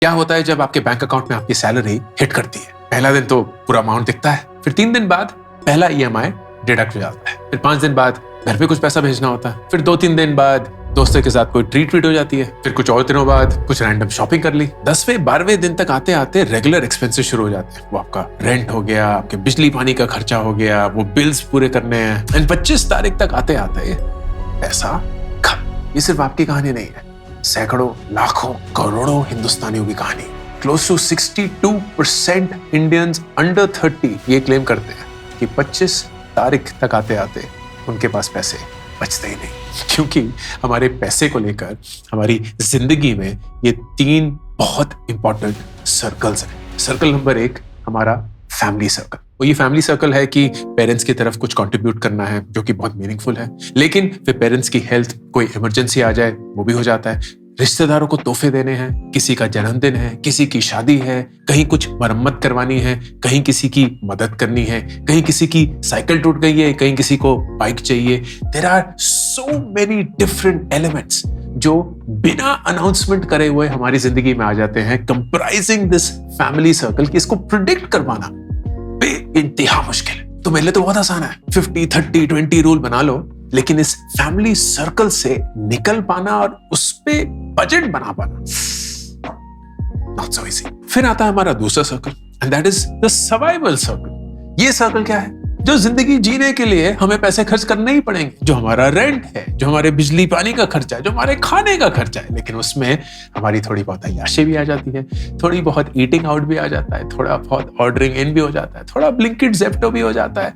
क्या होता है जब आपके बैंक अकाउंट में आपकी सैलरी हिट करती है? पहला दिन तो पूरा अमाउंट दिखता है, फिर 3 दिन बाद पहला ईएमआई डिडक्ट हो जाता है, फिर 5 दिन बाद घर पे कुछ पैसा भेजना होता है, फिर 2-3 दिन बाद दोस्तों के साथ कोई ट्रीट हो जाती है, फिर कुछ और दिनों बाद कुछ रैंडम शॉपिंग कर ली। 10वें 12वें दिन तक आते आते रेगुलर एक्सपेंसेस शुरू हो जाते हैं। वो आपका रेंट हो गया, आपके बिजली पानी का खर्चा हो गया, वो बिल्स पूरे करने हैं। एंड 25 तारीख तक आते आते पैसा खत्म। ये सिर्फ आपकी कहानी नहीं है, सैकड़ों लाखों करोड़ों हिंदुस्तानियों की कहानी। क्लोज टू 62% इंडियंस अंडर 30 ये क्लेम करते हैं कि 25 तारीख तक आते आते उनके पास पैसे बचते ही नहीं, क्योंकि हमारे पैसे को लेकर हमारी जिंदगी में ये 3 बहुत इंपॉर्टेंट सर्कल्स हैं। सर्कल नंबर 1 हमारा फैमिली सर्कल। वो ये फैमिली सर्कल है कि पेरेंट्स की तरफ कुछ कंट्रीब्यूट करना है, जो कि बहुत मीनिंगफुल है, लेकिन फिर पेरेंट्स की हेल्थ, कोई इमरजेंसी आ जाए वो भी हो जाता है। रिश्तेदारों को तोहफे देने हैं, किसी का जन्मदिन है, किसी की शादी है, कहीं कुछ मरम्मत करवानी है, कहीं किसी की मदद करनी है, कहीं किसी की साइकिल टूट गई है, कहीं किसी को बाइक चाहिए। There are so many different elements जो बिना अनाउंसमेंट करे हुए हमारी जिंदगी में आ जाते हैं, कंप्राइजिंग दिस फैमिली सर्कल। कि इसको प्रिडिक्ट करवाना बेइंतहा मुश्किल है। तो मेरे लिए तो बहुत आसान है, 50-30-20 रूल बना लो, लेकिन इस फैमिली सर्कल से निकल पाना और उस पे बजट बना पाना नॉट सो इजी। फिर आता है हमारा दूसरा circle, and that is the survival circle. ये सर्कल क्या है? जो जिंदगी जीने के लिए हमें पैसे खर्च करने ही पड़ेंगे, जो हमारा रेंट है, जो हमारे बिजली पानी का खर्चा है, जो हमारे खाने का खर्चा है, लेकिन उसमें हमारी थोड़ी बहुत अय्याशी भी आ जाती है, थोड़ी बहुत ईटिंग आउट भी आ जाता है, थोड़ा बहुत ऑर्डरिंग इन भी हो जाता है, थोड़ा ब्लिंकिट ज़ेप्टो भी हो जाता है।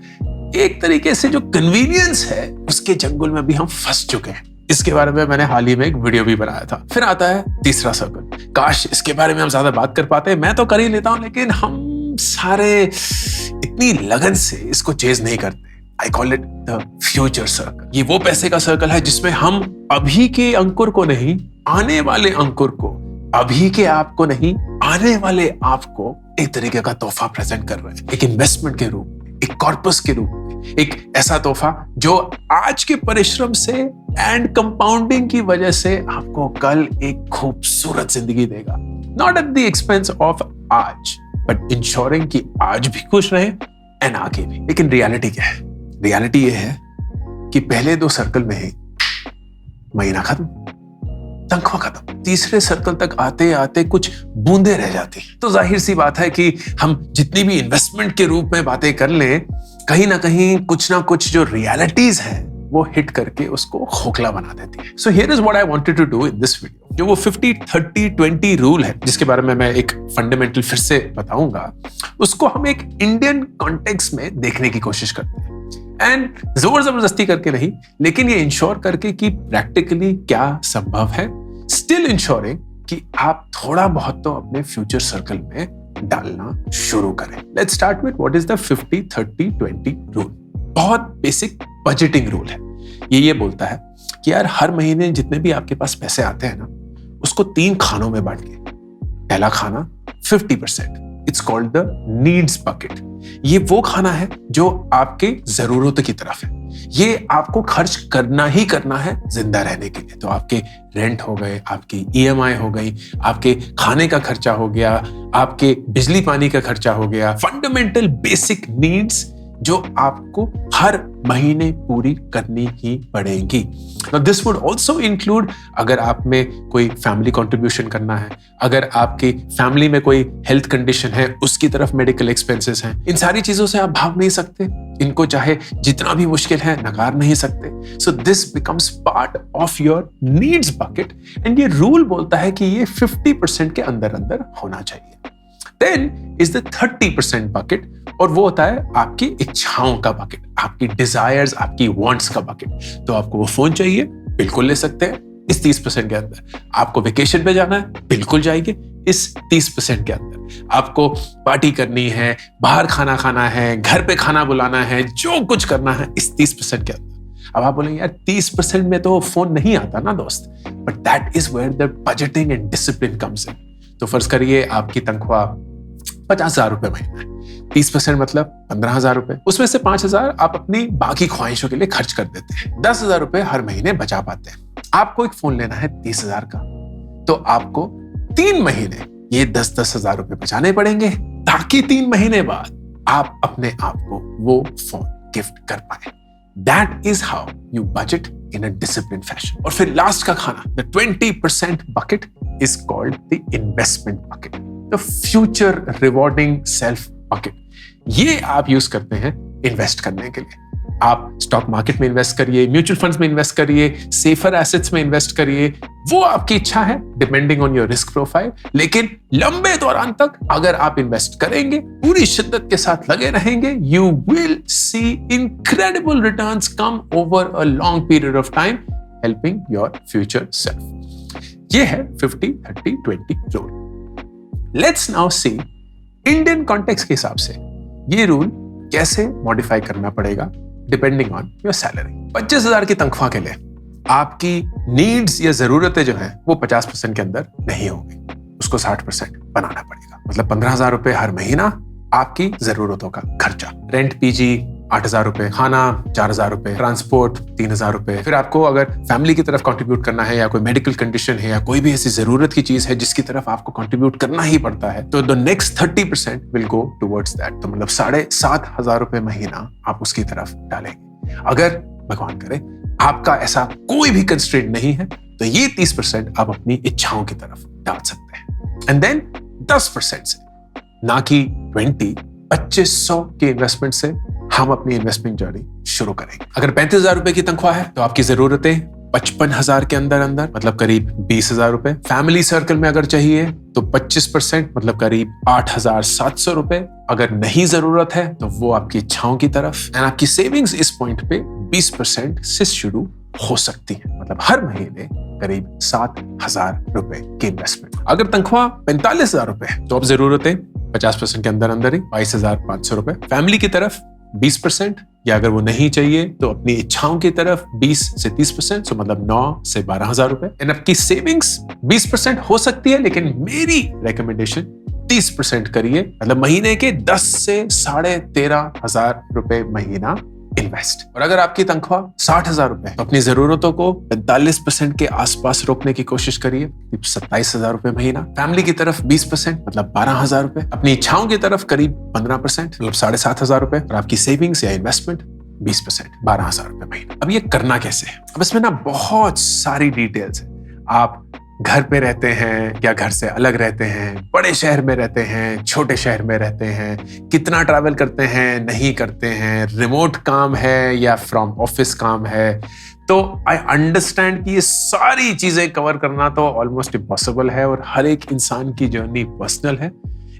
एक तरीके से जो कन्वीनियंस है उसके जंगल में भी हम फंस चुके हैं। इसके बारे में मैंने हाल ही में एक वीडियो भी बनाया था। फिर आता है तीसरा सर्कल। काश इसके बारे में हम ज्यादा बात कर पाते, मैं तो कर ही लेता हूं, लेकिन हम सारे इतनी लगन से इसको चेज नहीं करते। I call it the future circle. ये वो पैसे का सर्कल है जिसमें हम अभी के अंकुर को नहीं, आने वाले अंकुर को, अभी के आप को नहीं, आने वाले आप को एक तरीके का तोहफा प्रेजेंट कर रहे हैं, एक इन्वेस्टमेंट के रूप में, एक कॉर्पस के रूप में, एक ऐसा तोहफा जो आज के परिश्रम से एंड कंपाउंडिंग की वजह से आपको कल एक खूबसूरत जिंदगी देगा। Not at the expense of आज, बट इंश्योरिंग कि आज भी खुश रहे एंड आगे भी। लेकिन रियलिटी क्या है? रियलिटी ये है कि पहले 2 सर्कल में ही महीना खत्म, तनख्वाह खत्म। तीसरे सर्कल तक आते आते कुछ बूंदे रह जाती। तो जाहिर सी बात है कि हम जितनी भी इन्वेस्टमेंट के रूप में बातें कर लें, कहीं ना कहीं कुछ ना कुछ जो रियलिटीज है वो हिट करके उसको खोखला बना देती है। So here is what I wanted to do in this video. जो वो 50-30-20 रूल है, जिसके बारे में मैं एक फंडामेंटल फिर से बताऊंगा, उसको हम एक इंडियन कॉन्टेक्स्ट में देखने की कोशिश करते हैं। एंड जोर जबरदस्ती करके नहीं, लेकिन ये इंश्योर करके कि प्रैक्टिकली क्या संभव है, स्टिल इंश्योरिंग कि आप थोड़ा बहुत तो अपने फ्यूचर सर्कल में डालना शुरू करें। Let's start with what is the 50-30-20 rule. बहुत बेसिक बजटिंग रूल है। ये बोलता है कि यार हर महीने जितने भी आपके पास पैसे आते हैं ना, उसको 3 खानों में बांट के। पहला खाना 50%, it's called the needs bucket. ये वो खाना है जो आपके जरूरतों की तरफ है, ये आपको खर्च करना ही करना है जिंदा रहने के लिए। तो आपके रेंट हो गए, आपकी ईएमआई हो गई, आपके खाने का खर्चा हो गया, आपके बिजली पानी का खर्चा हो गया, फंडामेंटल बेसिक नीड्स जो आपको हर महीने पूरी करनी ही पड़ेगी। Now this would also include अगर आप में कोई फैमिली कंट्रीब्यूशन करना है, अगर आपकी फैमिली में कोई हेल्थ कंडीशन है, उसकी तरफ मेडिकल एक्सपेंसेस हैं, इन सारी चीजों से आप भाग नहीं सकते। इनको चाहे जितना भी मुश्किल है नकार नहीं सकते। So this becomes part of your needs bucket and ये रूल बोलता है कि ये 50% के अंदर होना चाहिए। Then is the 30% bucket, और वो होता है आपकी इच्छाओं का बकेट, आपकी डिजायर्स, आपकी वांट्स का बकेट। तो आपको वो फोन चाहिए, बिल्कुल ले सकते हैं इस 30% के अंदर। आपको वेकेशन पे जाना है, बिल्कुल जाएंगे इस 30% के अंदर। आपको पार्टी करनी है, बाहर खाना खाना है, घर पे खाना बुलाना है, जो कुछ करना है इस 30% के अंदर। अब आप बोलेंगे यार 30% में तो फोन नहीं आता ना दोस्त, but that is where the budgeting and discipline comes in. तो फर्ज करिए आपकी तनख्वाह 50,000 रुपए महीना है, 30% मतलब 15,000 रुपए। उसमें से 5,000 आप अपनी बाकी ख्वाहिशों के लिए खर्च कर देते हैं, 10,000 रुपए हर महीने बचा पाते हैं। आपको एक फोन लेना है 30,000 का, तो आपको 3 महीने ये 10-10 हजार रुपए बचाने पड़ेंगे ताकि 3 महीने बाद आप अपने आप को वो फोन गिफ्ट कर पाए। That is how you budget in a disciplined fashion. और फिर लास्ट का खाना, the 20% bucket is called the investment bucket, the future rewarding self bucket. ये आप यूज करते हैं इन्वेस्ट करने के लिए। आप स्टॉक मार्केट में इन्वेस्ट करिए, म्यूचुअल फंड्स में इन्वेस्ट करिए, सेफर एसेट्स में इन्वेस्ट करिए, वो आपकी इच्छा है depending on your risk profile. लेकिन लंबे दौरान तक अगर आप इन्वेस्ट करेंगे, पूरी शिद्दत के साथ लगे रहेंगे, you will see incredible returns come over a long period of time, helping your future self. ये है 50-30-20 rule. Let's now see Indian context के हिसाब से ये रूल कैसे मॉडिफाई करना पड़ेगा डिपेंडिंग ऑन योर सैलरी। 25,000 की तनख्वाह के लिए आपकी नीड्स या जरूरतें जो हैं वो 50% के अंदर नहीं होगी, उसको 60% बनाना पड़ेगा। मतलब 15,000 रुपए हर महीना आपकी जरूरतों का खर्चा, रेंट, पीजी 8,000 रुपए, खाना 4,000 रुपए, ट्रांसपोर्ट 3,000 रुपए। फिर आपको अगर फैमिली की तरफ कंट्रीब्यूट करना है या कोई मेडिकल कंडीशन है या कोई भी ऐसी जरूरत की चीज है जिसकी तरफ आपको कंट्रीब्यूट करना ही पड़ता है, तो the next 30% will go towards that. तो मतलब 7,500 रुपए महीना आप उसकी तरफ डालेंगे। अगर भगवान करे आपका ऐसा कोई भी कंस्ट्रेंट नहीं है तो ये 30% आप अपनी इच्छाओं की तरफ डाल सकते हैं। एंड देन 10% से, ना कि 2500 के इन्वेस्टमेंट से हम अपनी इन्वेस्टमेंट जर्नी शुरू करेंगे। अगर 35,000 रुपए की तनख्वाह है तो आपकी जरूरतें 55,000 के अंदर मतलब करीब 20,000 रुपए। फैमिली सर्कल में अगर चाहिए तो 25% मतलब करीब 8,700 रुपए। अगर नहीं जरूरत है तो वो आपकी इच्छाओं की तरफ। एंड आपकी सेविंग्स इस पॉइंट पे 20% से शुरू हो सकती है, मतलब हर महीने करीब 7,000 रुपए की इन्वेस्टमेंट। अगर तनख्वाह 45,000 रुपए है तो अब जरूरतें 50% के अंदर ही 22,500 रुपए। फैमिली की तरफ 20%, या अगर वो नहीं चाहिए तो अपनी इच्छाओं की तरफ 20 से 30%, तो मतलब 9 से 12,000 रुपए। एंड आपकी सेविंग्स 20% हो सकती है, लेकिन मेरी रिकमेंडेशन 30% करिए, मतलब महीने के 10 से 13,500 रुपए महीना इन्वेस्ट। और अगर आपकी तनख्वाह 60,000 रुपए तो अपनी जरूरतों को 45% के आसपास रोकने की कोशिश करिए, 27,000 रुपए महीना। फैमिली की तरफ 20% मतलब 12,000 रुपए। अपनी इच्छाओं की तरफ करीब 15% मतलब 7,500 रुपए। और आपकी सेविंग्स या इन्वेस्टमेंट 20% 12,000 रुपए महीना। अब ये करना कैसे है? अब इसमें ना बहुत सारी डिटेल्स है। आप घर पे रहते हैं या घर से अलग रहते हैं, बड़े शहर में रहते हैं, छोटे शहर में रहते हैं, कितना ट्रैवल करते हैं, नहीं करते हैं, रिमोट काम है या फ्रॉम ऑफिस काम है, तो आई अंडरस्टैंड कि ये सारी चीजें कवर करना तो ऑलमोस्ट इम्पॉसिबल है और हर एक इंसान की जर्नी पर्सनल है।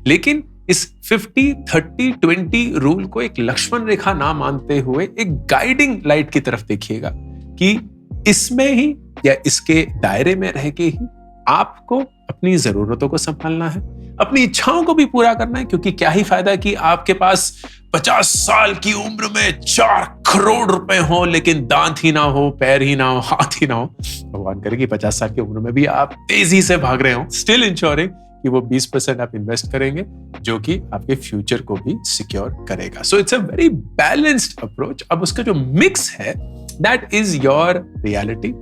लेकिन इस 50-30-20 रूल को एक लक्ष्मण रेखा ना मानते हुए एक गाइडिंग लाइट की तरफ देखिएगा कि इसमें ही या इसके दायरे में रह के ही आपको अपनी जरूरतों को संभालना है, अपनी इच्छाओं को भी पूरा करना है। क्योंकि क्या ही फायदा कि आपके पास 50 साल की उम्र में 4 करोड़ रुपए हो लेकिन दांत ही ना हो, पैर ही ना हो, हाथ ही ना हो। भगवान करे कि 50 साल की उम्र में भी आप तेजी से भाग रहे हो, स्टिल इंश्योरिंग कि वो 20% आप इन्वेस्ट करेंगे जो कि आपके फ्यूचर को भी सिक्योर करेगा। So it's a very balanced approach. अब उसका जो मिक्स है that is your reality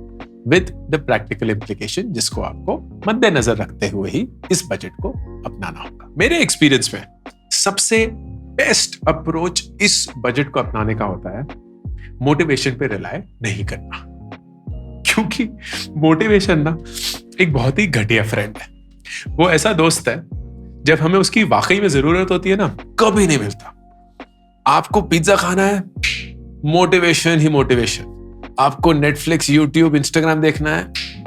with the practical implication, जिसको आपको मद्देनजर रखते हुए ही इस बजट को अपनाना होगा। मेरे एक्सपीरियंस में सबसे बेस्ट अप्रोच इस बजट को अपनाने का होता है मोटिवेशन पे रिलाय नहीं करना। क्योंकि मोटिवेशन ना एक बहुत ही घटिया फ्रेंड है। वो ऐसा दोस्त है जब हमें उसकी वाकई में जरूरत होती है ना, कभी नहीं मिलता। आपको पिज्जा खाना है, मोटिवेशन ही मोटिवेशन। आपको नेटफ्लिक्स, यूट्यूब, इंस्टाग्राम देखना है,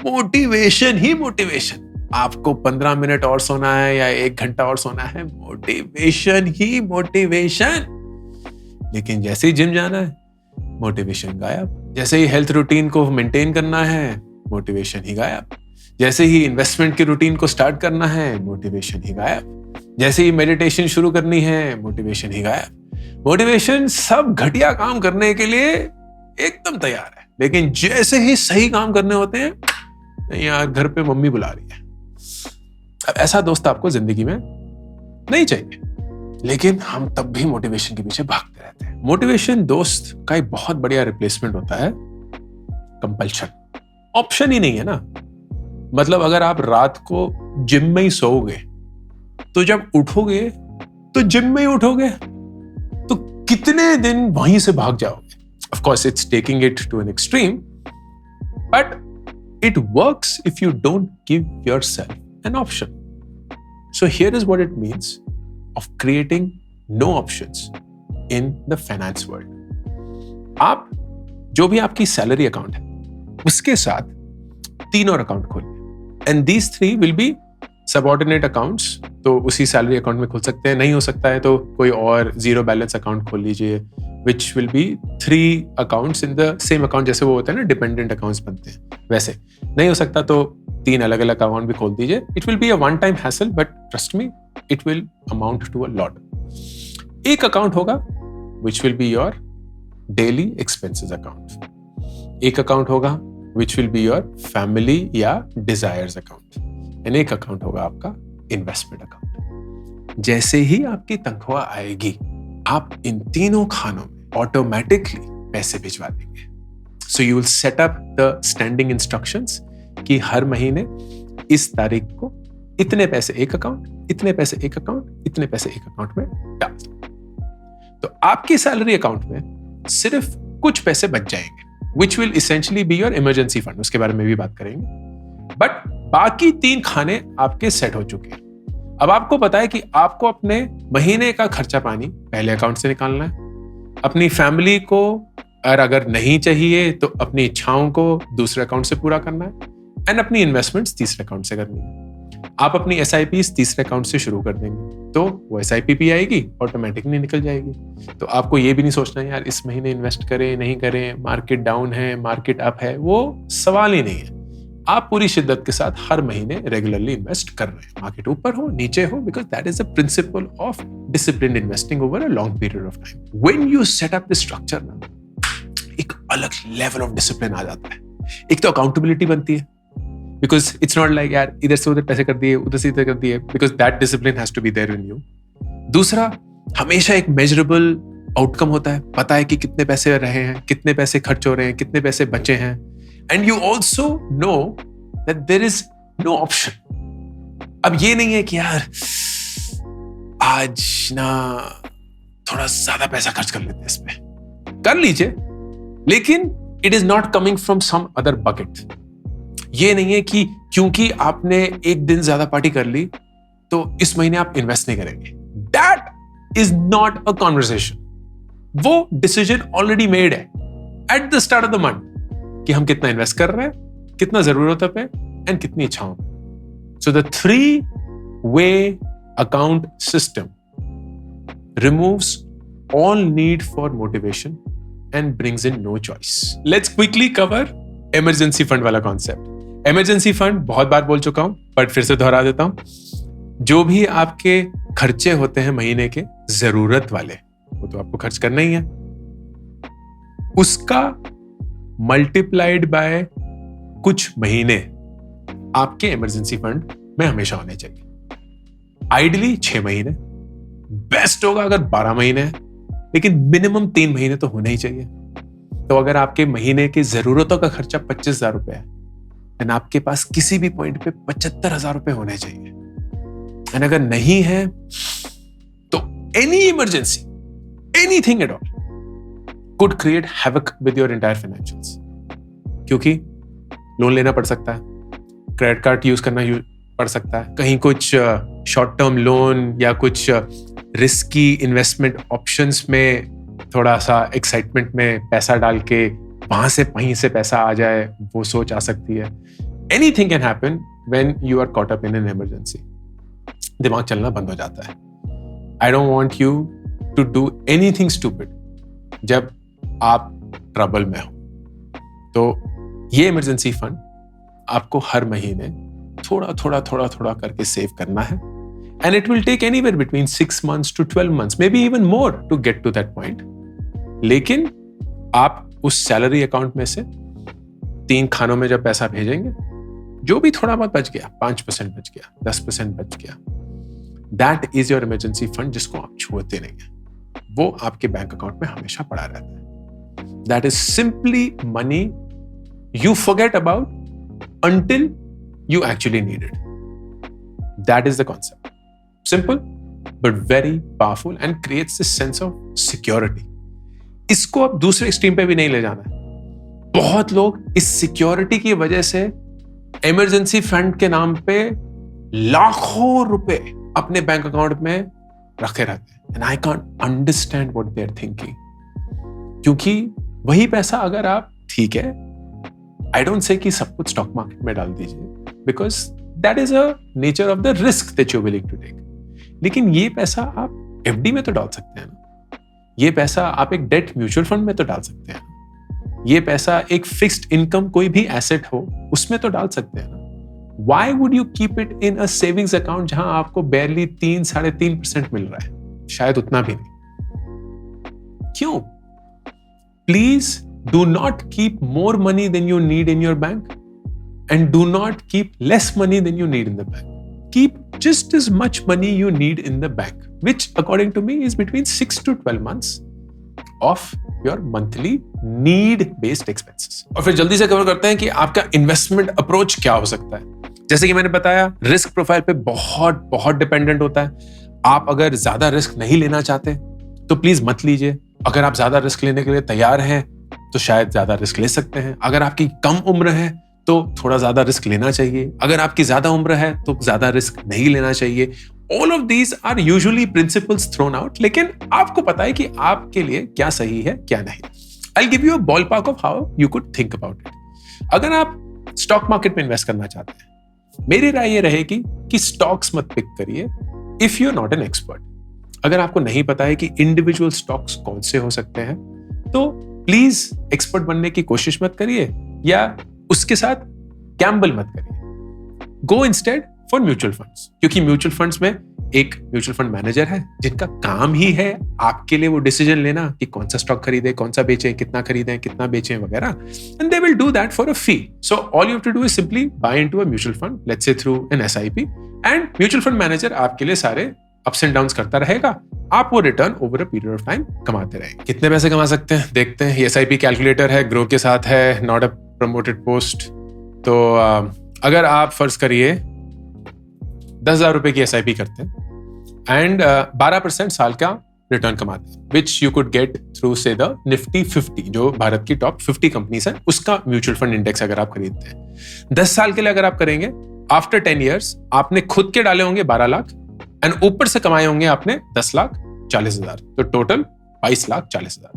मोटिवेशन ही मोटिवेशन। आपको 15 मिनट और सोना है या 1 घंटा और सोना है, मोटिवेशन ही मोटिवेशन। लेकिन जैसे ही जिम जाना है, मोटिवेशन गायब। जैसे ही हेल्थ रूटीन को मेंटेन करना है, मोटिवेशन ही गायब। जैसे ही इन्वेस्टमेंट की रूटीन को स्टार्ट करना है, मोटिवेशन ही गायब। जैसे ही मेडिटेशन शुरू करनी है, मोटिवेशन ही गायब। मोटिवेशन सब घटिया काम करने के लिए एकदम तैयार है, लेकिन जैसे ही सही काम करने होते हैं, यार घर पे मम्मी बुला रही है। अब ऐसा दोस्त आपको जिंदगी में नहीं चाहिए, लेकिन हम तब भी मोटिवेशन के पीछे भागते रहते हैं। मोटिवेशन दोस्त का एक बहुत बढ़िया रिप्लेसमेंट होता है कंपल्शन। ऑप्शन ही नहीं है ना। मतलब अगर आप रात को जिम में ही सोओगे तो जब उठोगे तो जिम में ही उठोगे, तो कितने दिन वहीं से भाग जाओगे? Of course, it's taking it to an extreme, but it works if you don't give yourself an option. So here is what it means of creating no options in the finance world. आप जो भी आपकी salary account है उसके साथ 3 और account खोलिए, and these 3 will be subordinate accounts. तो उसी सैलरी अकाउंट में खोल सकते हैं, नहीं हो सकता है तो कोई और जीरो बैलेंस अकाउंट खोल लीजिए, विच will B 3 accounts in the same account. जैसे वो होता है ना, डिपेंडेंट अकाउंट्स बनते हैं, वैसे नहीं हो सकता तो 3 अलग अलग अकाउंट भी खोल दीजिए। It will be a one time hassle, but trust me, it will amount to a lot. एक अकाउंट होगा which will be your daily expenses account, एक अकाउंट होगा which will be your family या desires account, and एक account होगा आपका investment account. जैसे ही आपकी तनख्वाह आएगी, आप इन तीनों खानों में ऑटोमेटिकली पैसे भिजवा देंगे। So you will set up the standing instructions कि हर महीने इस तारीख को इतने पैसे एक अकाउंट, इतने पैसे एक अकाउंट, इतने पैसे एक अकाउंट में डाल दो। तो आपकी सैलरी अकाउंट में सिर्फ कुछ पैसे बच जाएंगे, which will essentially be your emergency fund, उसके बारे में भी बात करेंगे। बट बाकी 3 खाने आपके सेट हो चुके हैं। अब आपको पता है कि आपको अपने महीने का खर्चा पानी पहले अकाउंट से निकालना है, अपनी फैमिली को और अगर नहीं चाहिए तो अपनी इच्छाओं को दूसरे अकाउंट से पूरा करना है, एंड अपनी इन्वेस्टमेंट्स तीसरे अकाउंट से करनी है। आप अपनी SIPs तीसरे अकाउंट से शुरू कर देंगे तो वो SIP भी आएगी, ऑटोमेटिकली निकल जाएगी। तो आपको ये भी नहीं सोचना यार इस महीने इन्वेस्ट करें नहीं करें, मार्केट डाउन है मार्केट अप है, वो सवाल ही नहीं है। आप पूरी शिद्दत के साथ हर महीने रेगुलरली इन्वेस्ट कर रहे हैं, मार्केट ऊपर हो नीचे हो, because that is the principle of disciplined investing over a long period of time. When you set up this structure ना, एक अलग लेवल ऑफ डिसिप्लिन आ जाता है। एक तो अकाउंटेबिलिटी बनती है, बिकॉज इट्स नॉट लाइक यार इधर से उधर पैसे कर दिए, उधर से इधर कर दिए, because that discipline has to be there in you. दूसरा, हमेशा एक मेजरेबल आउटकम होता है, पता है कि कितने पैसे रहे हैं, कितने पैसे खर्च हो रहे हैं, कितने पैसे बचे हैं, and you also know that there is no option। अब ये नहीं है कि यार आज ना थोड़ा ज्यादा पैसा खर्च कर लेते हैं, इस पे कर लीजिए, लेकिन it is not coming from some other bucket। ये नहीं है कि क्योंकि आपने एक दिन ज्यादा पार्टी कर ली तो इस महीने आप इन्वेस्ट नहीं करेंगे। That is not a conversation। वो डिसीजन ऑलरेडी मेड है at the start of the month कि हम कितना इन्वेस्ट कर रहे हैं, कितना जरूरतों पे एंड कितनी इच्छाओं पे। So the 3-way account system removes all need for motivation and brings in no choice. Let's quickly cover emergency fund वाला कॉन्सेप्ट। इमरजेंसी फंड बहुत बार बोल चुका हूं, बट फिर से दोहरा देता हूं। जो भी आपके खर्चे होते हैं महीने के जरूरत वाले, वो तो आपको खर्च करना ही है, उसका मल्टीप्लाइड बाय कुछ महीने आपके इमरजेंसी फंड में हमेशा होने चाहिए। आइडियली 6 महीने, बेस्ट होगा अगर 12 महीने है, लेकिन मिनिमम 3 महीने तो होने ही चाहिए। तो अगर आपके महीने की जरूरतों का खर्चा 25,000 रुपए है, एंड आपके पास किसी भी पॉइंट पे 75,000 रुपए होने चाहिए, एंड अगर नहीं है तो any emergency, anything at all could create havoc with your entire financials। क्योंकि लोन लेना पड़ सकता है, क्रेडिट कार्ड यूज करना पड़ सकता है, कहीं कुछ शॉर्ट टर्म लोन या कुछ रिस्की इन्वेस्टमेंट ऑप्शंस में थोड़ा सा एक्साइटमेंट में पैसा डाल के वहां से कहीं से पैसा आ जाए, वो सोच आ सकती है। Anything can happen when you are caught up in an emergency. दिमाग चलना बंद हो जाता है। I don't want you to do anything stupid जब आप ट्रबल में हो। तो ये इमरजेंसी फंड आपको हर महीने थोड़ा थोड़ा थोड़ा थोड़ा करके सेव करना है, and it will take anywhere between 6 months to 12 months, may be even more to get to that point. लेकिन आप उस सैलरी अकाउंट में से 3 खानों में जब पैसा भेजेंगे, जो भी थोड़ा बहुत बच गया, 5% बच गया, 10% बच गया, that is your emergency fund, जिसको आप छूते नहीं है। वो आपके बैंक अकाउंट में हमेशा पड़ा रहता है। That is simply money you forget about until you actually need it. That is the concept. Simple but very powerful and creates this sense of security. इसको अब दूसरे एक्सट्रीम पे भी नहीं ले जाना है। बहुत लोग इस सिक्योरिटी की वजह से इमरजेंसी फंड के नाम पे लाखों रुपए अपने बैंक अकाउंट में रखे रहते हैं। And I can't understand what they are thinking, क्योंकि वही पैसा अगर आप, ठीक है, आई डोंट से कि सब कुछ स्टॉक मार्केट में डाल दीजिए, because that is a nature of the risk that you are willing to take. लेकिन ये पैसा आप एफडी में तो डाल सकते हैं ना, ये पैसा आप एक डेट म्यूचुअल फंड में तो डाल सकते हैं, ये पैसा एक फिक्स्ड इनकम कोई भी एसेट हो उसमें तो डाल सकते हैं ना। Why would you keep it in a savings account जहां आपको barely 3-3.5% मिल रहा है, शायद उतना भी नहीं। क्यों? Please do not keep more money than you need in your bank and do not keep less money than you need in the bank. Keep just as much money you need in the bank, which according to me is between 6 to 12 months of your monthly need based expenses. और फिर जल्दी से cover करते हैं कि आपका investment approach क्या हो सकता है। जैसे कि मैंने बताया, रिस्क प्रोफाइल पे बहुत बहुत डिपेंडेंट होता है। आप अगर ज्यादा रिस्क नहीं लेना चाहते तो प्लीज मत लीजिए। अगर आप ज्यादा रिस्क लेने के लिए तैयार हैं तो शायद ज्यादा रिस्क ले सकते हैं। अगर आपकी कम उम्र है तो थोड़ा ज्यादा रिस्क लेना चाहिए। अगर आपकी ज्यादा उम्र है तो ज्यादा रिस्क नहीं लेना चाहिए। All of these are usually principles thrown out, लेकिन आपको पता है कि आपके लिए क्या सही है क्या नहीं। I'll give you a ballpark of how you could think about it. अगर आप स्टॉक मार्केट में इन्वेस्ट करना चाहते हैं, मेरी राय ये रहेगी कि स्टॉक्स मत पिक करिए if you are not an expert. अगर आपको नहीं पता है कि इंडिविजुअल स्टॉक्स कौन से हो सकते हैं तो प्लीज एक्सपर्ट बनने की कोशिश मत करिए या उसके साथ गैम्बल मत करिए। गो इंस्टेड फॉर म्यूचुअल फंड्स, क्योंकि म्यूचुअल फंड्स में एक म्यूचुअल फंड मैनेजर है जिनका काम ही है आपके लिए वो डिसीजन लेना कि कौन सा स्टॉक खरीदे, कौन सा बेचे, कितना खरीदें, कितना बेचें वगैरह। And they will do that for a fee. So all you have to do is simply buy into a mutual fund, let's say through an SIP, and mutual fund manager आपके लिए सारे अप्स एंड डाउन्स करता रहेगा। आप वो return over a period of time कमाते रहेंगे। कितने पैसे कमा सकते हैं देखते हैं। एसआईपी कैलकुलेटर है, ग्रो के साथ है, नॉट अ प्रमोटेड पोस्ट। तो अगर आप फर्ज करिए 10,000 रुपए की एसआईपी करते हैं एंड 12% साल का रिटर्न कमाते हैं, which you could get through से द निफ्टी 50, जो भारत की टॉप 50 कंपनीज है, उसका म्यूचुअल फंड इंडेक्स अगर आप खरीदते हैं 10 साल के लिए अगर आप करेंगे, आफ्टर 10 years आपने खुद के डाले होंगे 12 लाख एंड ऊपर से कमाए होंगे आपने 10,40,000, तो टोटल 22,40,000।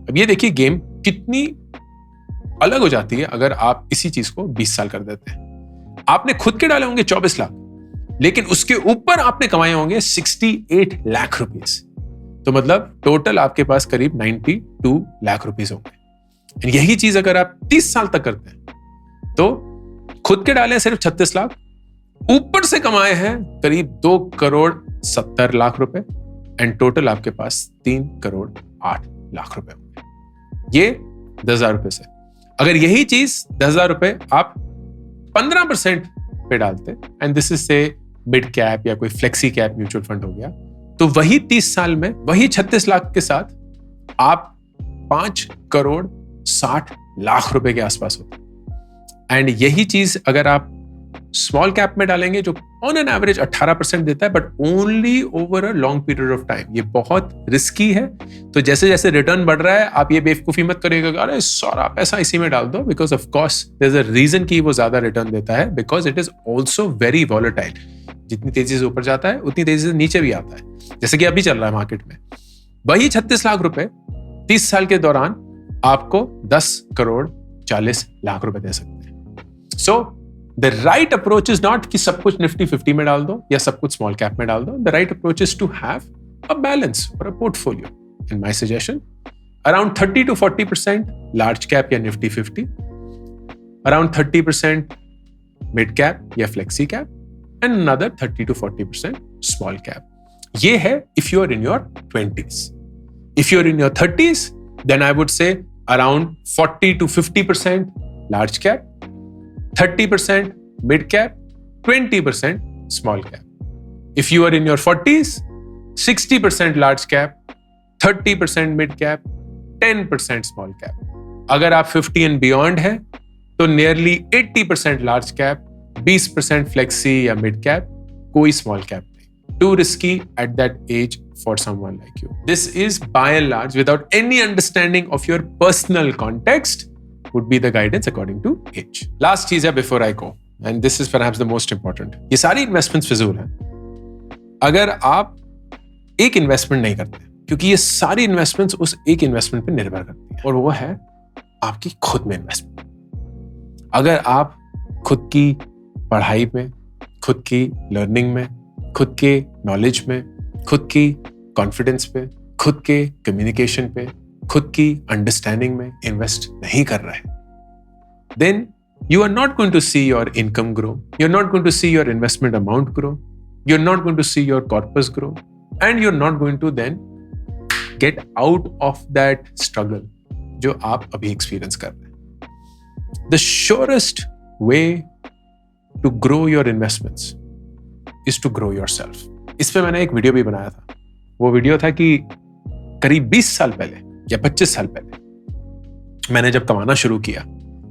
अब ये देखिए गेम कितनी अलग हो जाती है अगर आप इसी चीज को 20 साल कर देते हैं। आपने खुद के डाले होंगे 24 लाख, लेकिन उसके ऊपर आपने कमाए होंगे 68 लाख रुपीस, तो मतलब टोटल आपके पास करीब 92 लाख रुपीस होंगे। यही चीज अगर आप 30 साल तक करते हैं तो खुद के डाले सिर्फ 36 लाख, ऊपर से कमाए हैं करीब 2,70,00,000 रुपए एंड टोटल आपके पास 3,08,00,000 रुपए होंगे। ये 10,000 रुपए से। अगर यही चीज 10,000 रुपए आप 15% पे डालते, एंड दिस इज से मिड कैप या कोई फ्लेक्सी कैप म्यूचुअल फंड हो गया, तो वही 30 साल में वही 36 लाख के साथ आप 5,60,00,000 रुपए के आसपास होते। एंड यही चीज अगर आप स्मॉल कैप में डालेंगे जो ऑन एन एवरेज 18% देता है, but only over a long period of time, ये बहुत रिस्की है। तो जैसे जैसे रिटर्न बढ़ रहा है आप ये बेवकूफी मत करिएगा, अरे सारा पैसा इसी में डाल दो, because of course there is a reason कि वो ज्यादा रिटर्न देता है, because it is also very volatile. जितनी तेजी से ऊपर जाता है उतनी तेजी से नीचे भी आता है, जैसे कि अभी चल रहा है मार्केट में। वही 36 लाख रुपए 30 साल के दौरान आपको 10,40,00,000 रुपए दे सकते हैं। So the right approach is not कि सब कुछ निफ्टी 50 में डाल दो या सब कुछ स्मॉल कैप में डाल दो। The right approach is to have a balance और a portfolio. In my suggestion, around 30 to 40% large cap या निफ्टी 50, अराउंड 30% मिड कैप या flexi cap, and another 30 to 40% small cap. ये है if you are in your 20s. If you are in your 30s, then I would say around 40 to 50% large cap, 30% mid cap, 20% small cap. If you are in your 40s, 60% large cap, 30% mid cap, 10% small cap. अगर आप 50 and beyond है तो nearly 80% large cap, 20% flexi या mid cap, कोई small cap नहीं। too risky at that age for someone like you. This is by and large, without any understanding of your personal context, would be the guidance according to age. Last चीज है before I go, and this is perhaps the most important. ये सारी investments फिजूल हैं अगर आप एक investment नहीं करते, क्योंकि ये सारी इन्वेस्टमेंट्स उस एक इन्वेस्टमेंट पे निर्भर करती है, और वो है आपकी खुद में इन्वेस्टमेंट। अगर आप खुद की पढ़ाई में, खुद की लर्निंग में, खुद के नॉलेज में, खुद की कॉन्फिडेंस पे, खुद के कम्युनिकेशन पे, खुद की अंडरस्टैंडिंग में इन्वेस्ट नहीं कर रहे, then you are not going to see your income grow, you're not going to see your investment amount grow, you're not going to see your corpus grow, and you're not going to then get out of that struggle जो आप अभी experience कर रहे हैं। The surest way to grow your investments is to grow yourself. इस पे मैंने एक वीडियो भी बनाया था। वो वीडियो था कि करीब 20 साल पहले या 25 साल पहले मैंने जब कमाना शुरू किया,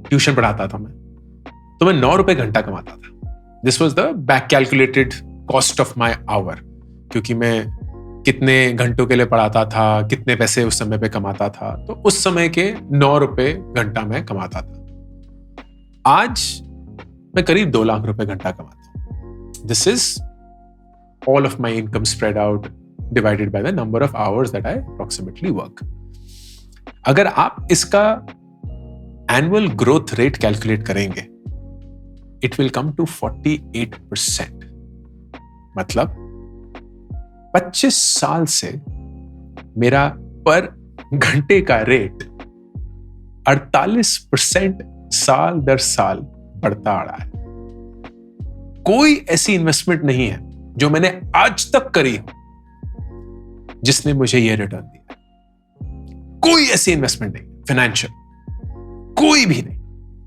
ट्यूशन पढ़ाता था मैं, तो मैं 9 रुपए घंटा कमाता था। This was the back calculated cost of my hour, क्योंकि मैं कितने घंटों के लिए पढ़ाता था, कितने पैसे उस समय पे कमाता था, तो उस समय के 9 रुपए घंटा मैं कमाता था। आज मैं करीब 2 लाख रुपए घंटा कमाता हूं। This is all of my income spread out divided by the number of hours that I approximately work. अगर आप इसका एनुअल ग्रोथ रेट कैलकुलेट करेंगे, इट विल कम टू 48%। मतलब 25 साल से मेरा पर घंटे का रेट 48% साल दर साल बढ़ता आ रहा है। कोई ऐसी इन्वेस्टमेंट नहीं है जो मैंने आज तक करी हो जिसने मुझे यह रिटर्न दिया। कोई ऐसी इन्वेस्टमेंट नहीं, फाइनेंशियल कोई भी नहीं,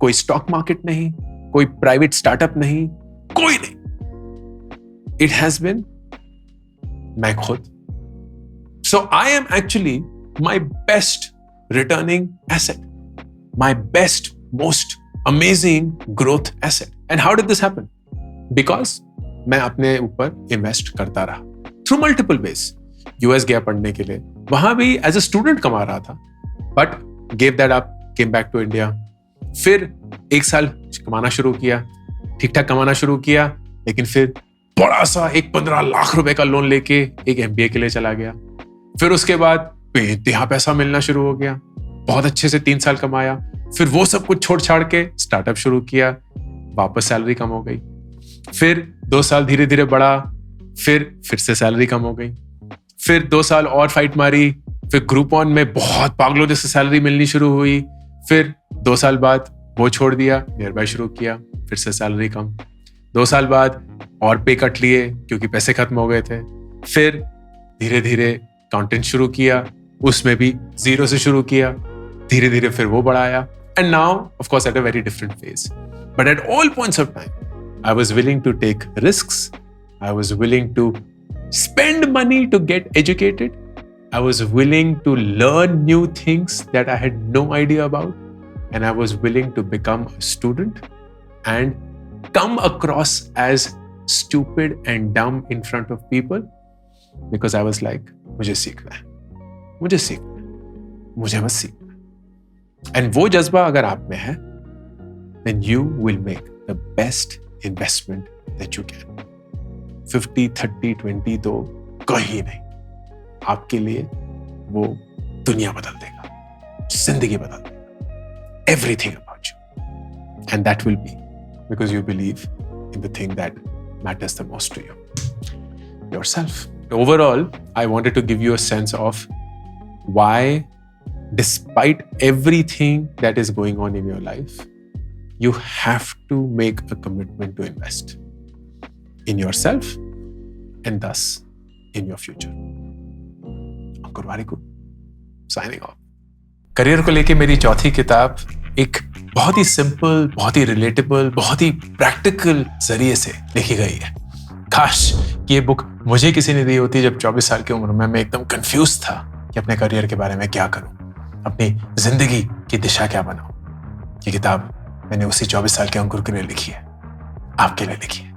कोई स्टॉक मार्केट नहीं, कोई प्राइवेट स्टार्टअप नहीं, कोई नहीं। इट हैज बीन मैं खुद। So I am actually my best returning asset, my best most amazing growth asset. And how did this happen? Because मैं अपने ऊपर इन्वेस्ट करता रहा थ्रू मल्टीपल वेज। यूएस गया पढ़ने के लिए, वहां भी एज अ स्टूडेंट कमा रहा था, but gave that up, came back to India. फिर 1 साल कमाना शुरू किया, ठीक ठाक कमाना शुरू किया, लेकिन फिर बड़ा सा एक 15 लाख रुपए का लोन लेके एक एमबीए के लिए चला गया। फिर उसके बाद बेइंतहा पैसा मिलना शुरू हो गया, बहुत अच्छे से 3 साल कमाया। फिर वो सब कुछ छोड़ छाड़ के स्टार्टअप शुरू किया, वापस सैलरी कम हो गई। फिर 2 साल धीरे धीरे बढ़ा, फिर से सैलरी कम हो गई। फिर 2 साल और फाइट मारी, फिर ग्रुप ऑन में बहुत पागलों जैसे सैलरी मिलनी शुरू हुई। फिर 2 साल बाद वो छोड़ दिया, नियर बाय शुरू किया, फिर से सैलरी कम। 2 साल बाद और पे कट लिए क्योंकि पैसे खत्म हो गए थे। फिर धीरे धीरे कंटेंट शुरू किया, उसमें भी 0 से शुरू किया, धीरे धीरे फिर वो बढ़ाया। And now of course at a very different phase, but at all points of time I was willing to take risks, I was willing to spend money to get educated. I was willing to learn new things that I had no idea about, and I was willing to become a student and come across as stupid and dumb in front of people because I was like, मुझे सीखना है, मुझे बस सीखना है। And वो जज्बा अगर आप में है, then you will make the best investment that you can. 50, 30, 20 तो कहीं नहीं, आपके लिए वो दुनिया बदल देगा, जिंदगी बदल देगा, everything about you. And that will be because you believe in the thing that matters the most to you, yourself. Overall, I wanted to give you a sense of why, despite everything that is going on in your life, you have to make a commitment to invest in yourself and thus in your future. Ankur Warikoo, signing off. Career को लेके मेरी चौथी किताब एक बहुत ही simple, बहुत ही relatable, बहुत ही practical जरिए से लिखी गई है। काश कि ये बुक मुझे किसी ने दी होती जब 24 साल की उम्र में मैं एकदम कंफ्यूज था कि अपने करियर के बारे में क्या करूं, अपनी जिंदगी की दिशा क्या बनाऊं। ये किताब मैंने उसी 24 साल के अंकुर के लिए लिखी है, आपके लिए लिखी है।